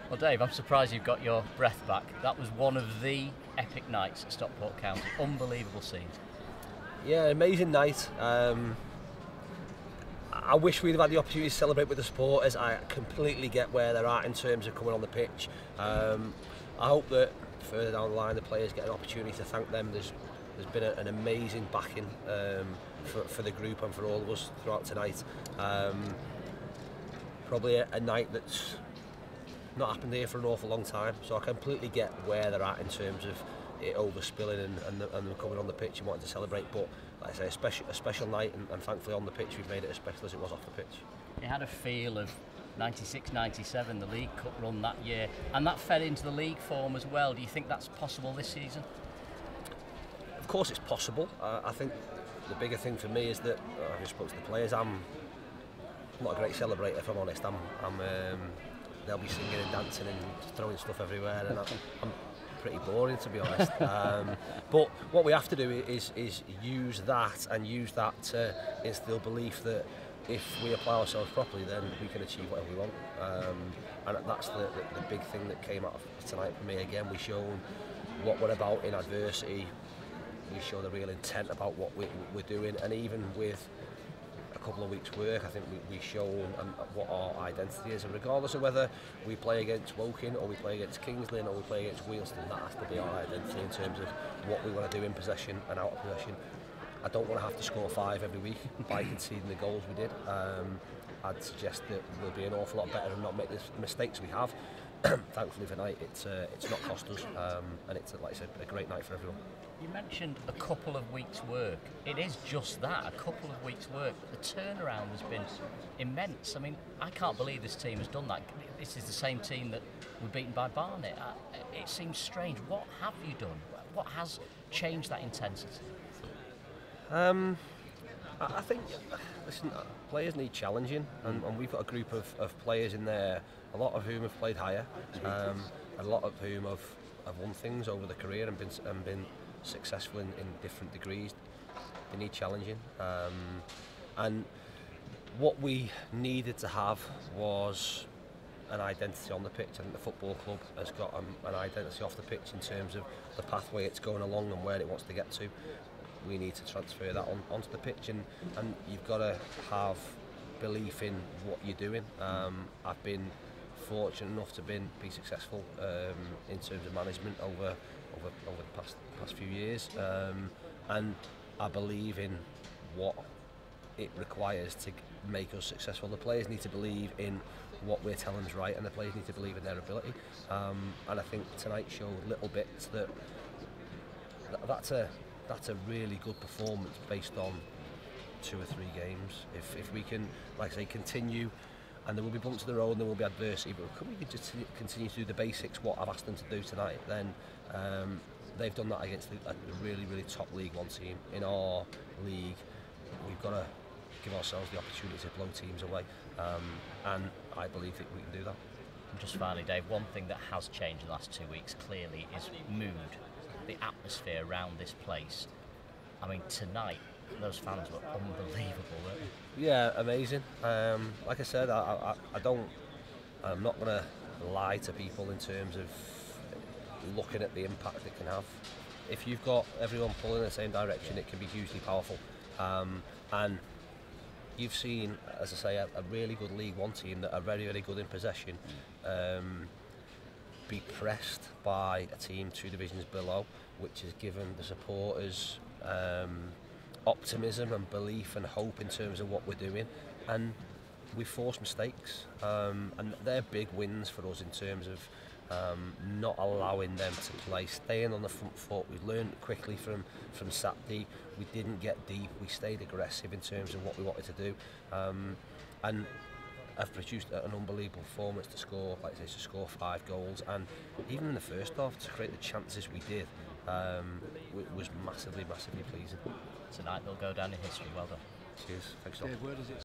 Well, Dave, I'm surprised you've got your breath back. That was one of the epic nights at Stockport County. Unbelievable scenes. Yeah, amazing night. I wish we'd have had the opportunity to celebrate with the supporters. I completely get where they're at in terms of coming on the pitch. I hope that further down the line the players get an opportunity to thank them. There's been an amazing backing for the group and for all of us throughout tonight. Probably a night that's not happened here for an awful long time, so I completely get where they're at in terms of it overspilling and them coming on the pitch and wanting to celebrate. But like I say, a special night, and thankfully on the pitch we've made it as special as it was off the pitch. It had a feel of 96-97, the League Cup run that year, and that fed into the league form as well. Do you think that's possible this season? Of course it's possible. I think the bigger thing for me is that I've just spoke to the players. I'm not a great celebrator, if I'm honest. They'll be singing and dancing and throwing stuff everywhere, and I'm pretty boring, to be honest. But what we have to do is use that to instill belief that if we apply ourselves properly, then we can achieve whatever we want. And that's the big thing that came out of tonight for me. Again, we've shown what we're about in adversity. We show the real intent about what we're doing, and even with a couple of weeks' work, I think we've shown what our identity is. And regardless of whether we play against Woking or we play against King's Lynn or we play against Wealdstone, that has to be our identity in terms of what we want to do in possession and out of possession. I don't want to have to score 5 every week by conceding the goals we did. I'd suggest that we'll be an awful lot better and not make the mistakes we have. Thankfully tonight it's not cost us, and it's, like I said, a great night for everyone. You mentioned a couple of weeks' work. It is just that, a couple of weeks' work. The turnaround has been immense. I mean, I can't believe this team has done that. This is the same team that were beaten by Barnet. It seems strange. What have you done? What has changed that intensity? I think, listen, players need challenging, and we've got a group of players in there, a lot of whom have played higher, a lot of whom have won things over their career and been successful in different degrees. They need challenging, and what we needed to have was an identity on the pitch. I think the football club has got an identity off the pitch in terms of the pathway it's going along and where it wants to get to. We need to transfer that onto the pitch, and you've got to have belief in what you're doing. I've been fortunate enough to be successful in terms of management over the past few years, and I believe in what it requires to make us successful. The players need to believe in what we're telling is right, and the players need to believe in their ability. And I think tonight showed little bits that's a really good performance based on 2 or 3 games. If we can, like I say, continue, and there will be bumps in the road and there will be adversity, but can we just continue to do the basics, what I've asked them to do tonight, then they've done that against a really, really top League One team. In our league, we've got to give ourselves the opportunity to blow teams away, and I believe that we can do that. And just finally, Dave, one thing that has changed in the last 2 weeks clearly is mood, the atmosphere around this place. I mean, tonight those fans were unbelievable, weren't they? Yeah, amazing. Like I said, I'm not going to lie to people in terms of looking at the impact it can have. If you've got everyone pulling in the same direction, it can be hugely powerful. And you've seen, as I say, a really good League One team that are very, very good in possession be pressed by a team 2 divisions below, which has given the supporters optimism and belief and hope in terms of what we're doing, and we forced mistakes, and they're big wins for us in terms of not allowing them to play, staying on the front foot. We learned quickly from Saturday. We didn't get deep, we stayed aggressive in terms of what we wanted to do, and I've produced an unbelievable performance to score, like I say, to score 5 goals, and even in the first half to create the chances we did was massively, massively pleasing. Tonight they'll go down in history. Well done. Cheers. Thanks, Dave, where does it